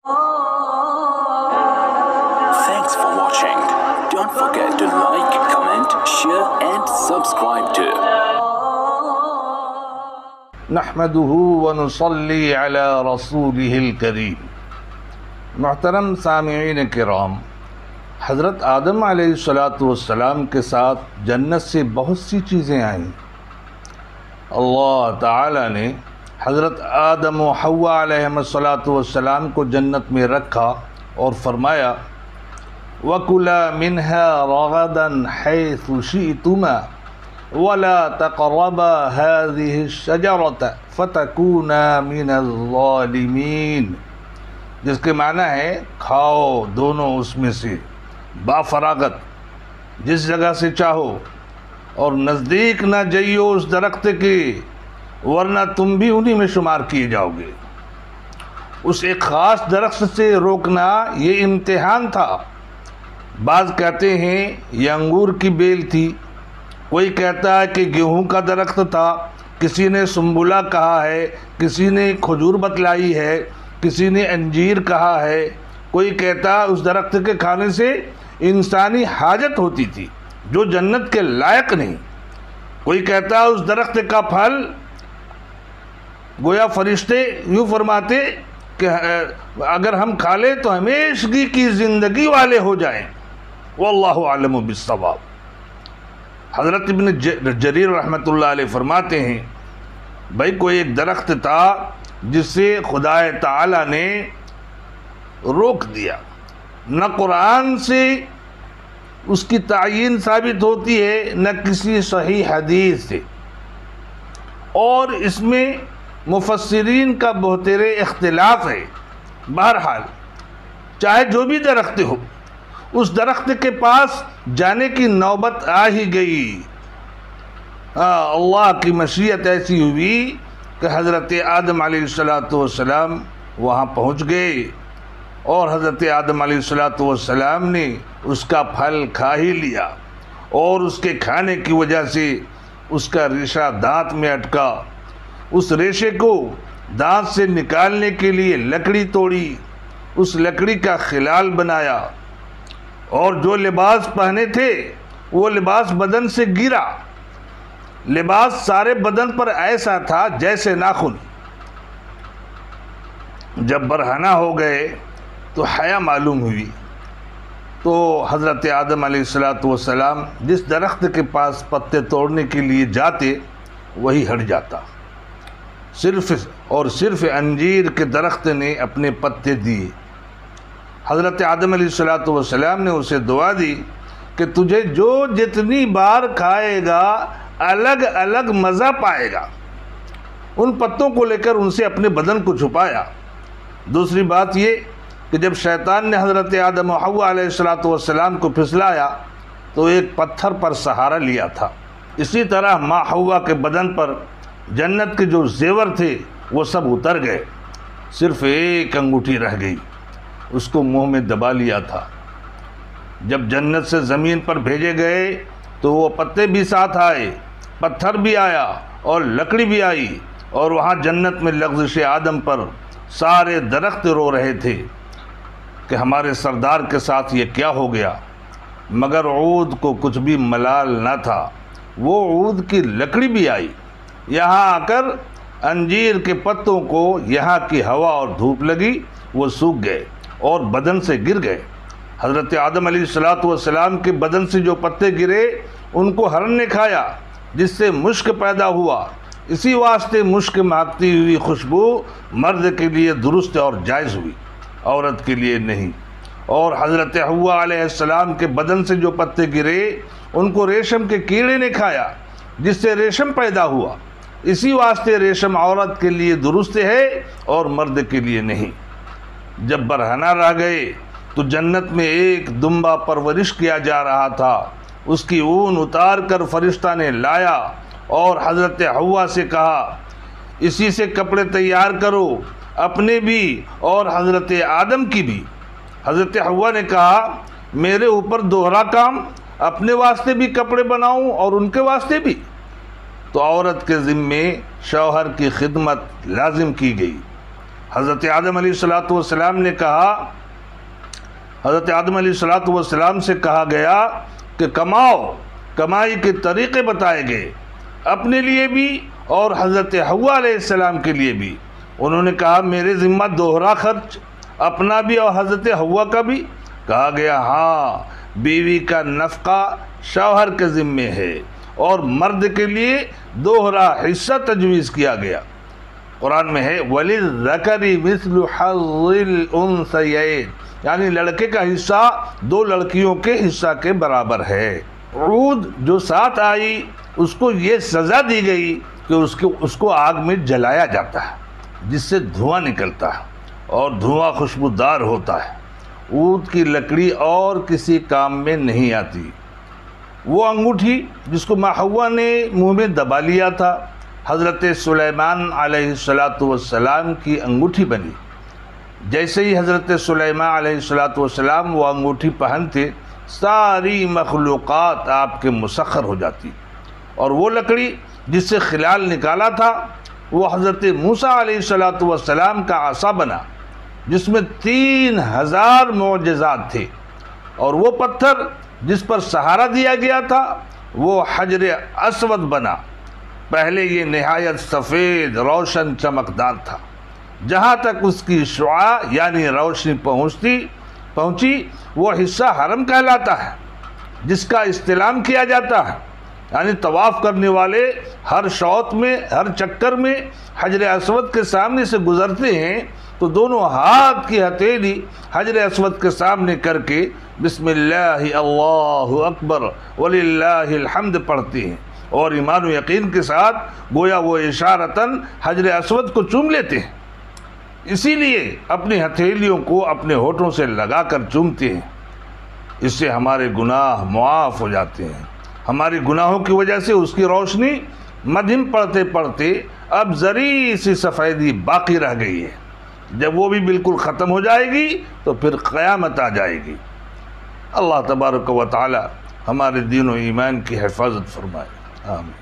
Thanks for watching. Don't forget to like, comment, share and subscribe to نحمده ونصلي على رسوله الكريم. محترم سامعین کرام، حضرت آدم علیہ السلام کے ساتھ جنت سے بہت سی چیزیں آئیں۔ اللہ تعالی نے حضرت آدم و حوا علیہ السلام کو جنت میں رکھا اور فرمایا وَكُلَا مِنْهَا رَغَدًا حَيْثُ شِئْتُمَا وَلَا تَقْرَبَا هَذِهِ الشَّجَرَةَ فَتَكُونَا مِنَ الظَّالِمِينَ، جس کے معنی ہے کھاؤ دونوں اس میں سے بافراغت جس جگہ سے چاہو، اور نزدیک نہ جائیو اس درخت کے ورنہ تم بھی انہی میں شمار کیے جاؤ گے۔ اس ایک خاص درخت سے روکنا یہ امتحان تھا۔ بعض کہتے ہیں یہ انگور کی بیل تھی، کوئی کہتا ہے کہ گیہوں کا درخت تھا، کسی نے سنبلہ کہا ہے، کسی نے کھجور بتلائی ہے، کسی نے انجیر کہا ہے، کوئی کہتا ہے اس درخت کے کھانے سے انسانی حاجت ہوتی تھی جو جنت کے لائق نہیں، کوئی کہتا ہے اس درخت کا پھل گویا فرشتے یوں فرماتے کہ اگر ہم کھا لیں تو ہمیشگی کی زندگی والے ہو جائیں۔ واللہ اعلم بالصواب۔ حضرت ابن جریر رحمۃ اللہ علیہ فرماتے ہیں بھائی کوئی ایک درخت تھا جس سے خدا تعالی نے روک دیا، نہ قرآن سے اس کی تعیین ثابت ہوتی ہے نہ کسی صحیح حدیث سے، اور اس میں مفسرین کا بہتر اختلاف ہے۔ بہرحال چاہے جو بھی درخت ہو، اس درخت کے پاس جانے کی نوبت آ ہی گئی۔ اللہ کی مشیت ایسی ہوئی کہ حضرت آدم علیہ السلام وہاں پہنچ گئے، اور حضرت آدم علیہ السلام نے اس کا پھل کھا ہی لیا، اور اس کے کھانے کی وجہ سے اس کا ریشہ دانت میں اٹکا۔ اس ریشے کو دانت سے نکالنے کے لیے لکڑی توڑی، اس لکڑی کا خلال بنایا، اور جو لباس پہنے تھے وہ لباس بدن سے گرا۔ لباس سارے بدن پر ایسا تھا جیسے ناخن۔ جب برہنہ ہو گئے تو حیا معلوم ہوئی، تو حضرت آدم علیہ السلام جس درخت کے پاس پتے توڑنے کے لیے جاتے وہی ہٹ جاتا۔ صرف انجیر کے درخت نے اپنے پتے دیے۔ حضرت آدم علیہ السلام نے اسے دعا دی کہ تجھے جو جتنی بار کھائے گا الگ الگ مزہ پائے گا۔ ان پتوں کو لے کر ان سے اپنے بدن کو چھپایا۔ دوسری بات یہ کہ جب شیطان نے حضرت آدم و حوا علیہ السلام کو پھسلایا تو ایک پتھر پر سہارا لیا تھا۔ اسی طرح ماں حوا کے بدن پر جنت کے جو زیور تھے وہ سب اتر گئے، صرف ایک انگوٹھی رہ گئی، اس کو منہ میں دبا لیا تھا۔ جب جنت سے زمین پر بھیجے گئے تو وہ پتے بھی ساتھ آئے، پتھر بھی آیا اور لکڑی بھی آئی، اور وہاں جنت میں لغزش آدم پر سارے درخت رو رہے تھے کہ ہمارے سردار کے ساتھ یہ کیا ہو گیا، مگر عود کو کچھ بھی ملال نہ تھا۔ وہ عود کی لکڑی بھی آئی، یہاں آ کر انجیر کے پتوں کو یہاں کی ہوا اور دھوپ لگی، وہ سوکھ گئے اور بدن سے گر گئے۔ حضرت آدم علیہ السلام کے بدن سے جو پتے گرے ان کو ہرن نے کھایا، جس سے مشک پیدا ہوا۔ اسی واسطے مشک مہکتی ہوئی خوشبو مرد کے لیے درست اور جائز ہوئی، عورت کے لیے نہیں۔ اور حضرت حوا علیہ السلام کے بدن سے جو پتے گرے ان کو ریشم کے کیڑے نے کھایا، جس سے ریشم پیدا ہوا۔ اسی واسطے ریشم عورت کے لیے درست ہے اور مرد کے لیے نہیں۔ جب برہنہ رہ گئے تو جنت میں ایک دمبا پرورش کیا جا رہا تھا، اس کی اون اتار کر فرشتہ نے لایا اور حضرت حوا سے کہا اسی سے کپڑے تیار کرو، اپنے بھی اور حضرت آدم کی بھی۔ حضرت حوا نے کہا میرے اوپر دوہرا کام، اپنے واسطے بھی کپڑے بناؤں اور ان کے واسطے بھی؟ تو عورت کے ذمے شوہر کی خدمت لازم کی گئی۔ حضرت آدم علیہ السلام نے کہا، حضرت آدم علیہ السلام سے کہا گیا کہ کماؤ، کمائی کے طریقے بتائے گئے اپنے لیے بھی اور حضرت حوا علیہ السلام کے لیے بھی۔ انہوں نے کہا میرے ذمہ دوہرا خرچ، اپنا بھی اور حضرت حوا کا بھی؟ کہا گیا ہاں، بیوی کا نفقہ شوہر کے ذمے ہے اور مرد کے لیے دوہرا حصہ تجویز کیا گیا۔ قرآن میں ہے وَلِلذَّكَرِ مِثْلُ حَظِّ الْأُنثَيَيْنِ، یعنی لڑکے کا حصہ دو لڑکیوں کے حصہ کے برابر ہے۔ عود جو ساتھ آئی اس کو یہ سزا دی گئی کہ اس کو آگ میں جلایا جاتا ہے جس سے دھواں نکلتا ہے اور دھواں خوشبودار ہوتا ہے۔ عود کی لکڑی اور کسی کام میں نہیں آتی۔ وہ انگوٹھی جس کو ماں حوا نے منہ میں دبا لیا تھا، حضرت سلیمان علیہ السلام کی انگوٹھی بنی۔ جیسے ہی حضرت سلیمان علیہ السلام وہ انگوٹھی پہنتے، ساری مخلوقات آپ کے مسخر ہو جاتی، اور وہ لکڑی جس سے خلال نکالا تھا وہ حضرت موسیٰ علیہ السلام کا عصا بنا جس میں 3000 معجزات تھے، اور وہ پتھر جس پر سہارا دیا گیا تھا وہ حجر اسود بنا۔ پہلے یہ نہایت سفید روشن چمکدار تھا، جہاں تک اس کی شعاع یعنی روشنی پہنچی وہ حصہ حرم کہلاتا ہے جس کا استلام کیا جاتا ہے، یعنی طواف کرنے والے ہر شوط میں، ہر چکر میں حجر اسود کے سامنے سے گزرتے ہیں تو دونوں ہاتھ کی ہتھیلی حجر اسود کے سامنے کر کے بسم اللہ اللہ اکبر وللہ الحمد پڑھتے ہیں، اور ایمان و یقین کے ساتھ گویا وہ اشارتاً حجر اسود کو چوم لیتے ہیں۔ اسی لیے اپنی ہتھیلیوں کو اپنے ہونٹوں سے لگا کر چومتے ہیں، اس سے ہمارے گناہ معاف ہو جاتے ہیں۔ ہماری گناہوں کی وجہ سے اس کی روشنی مدھم پڑھتے پڑھتے اب ذری سی سفیدی باقی رہ گئی ہے، جب وہ بھی بالکل ختم ہو جائے گی تو پھر قیامت آ جائے گی۔ اللہ تبارک و تعالی ہمارے دین و ایمان کی حفاظت فرمائے، آمین۔